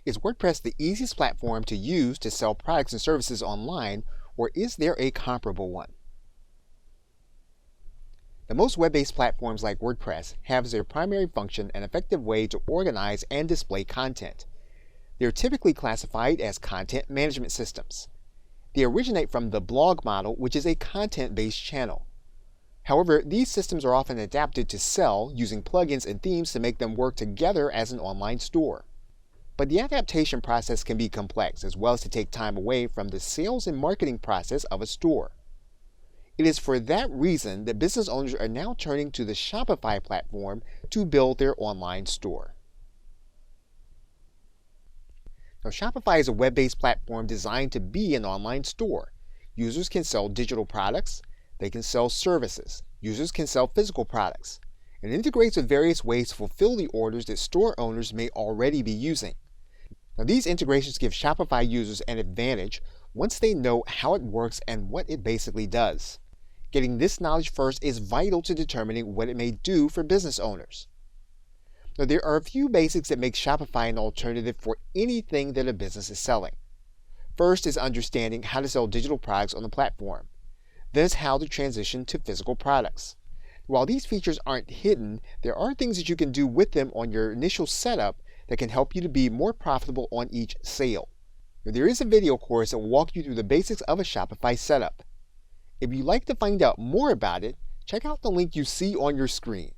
Is WordPress the easiest platform to use to sell products and services online, or is there a comparable one? Now, most web-based platforms like WordPress have as their primary function an effective way to organize and display content. They are typically classified as content management systems. They originate from the blog model, which is a content-based channel. However, these systems are often adapted to sell using plugins and themes to make them work together as an online store. But the adaptation process can be complex, as well as to take time away from the sales and marketing process of a store. It is for that reason that business owners are now turning to the Shopify platform to build their online store. Now, Shopify is a web-based platform designed to be an online store. Users can sell digital products, they can sell services, users can sell physical products. It integrates with various ways to fulfill the orders that store owners may already be using. Now, these integrations give Shopify users an advantage once they know how it works and what it basically does. Getting this knowledge first is vital to determining what it may do for business owners. Now, there are a few basics that make Shopify an alternative for anything that a business is selling. First is understanding how to sell digital products on the platform. Then is how to transition to physical products. While these features aren't hidden, there are things that you can do with them on your initial setup that can help you to be more profitable on each sale. Now, there is a video course that will walk you through the basics of a Shopify setup. If you'd like to find out more about it, check out the link you see on your screen.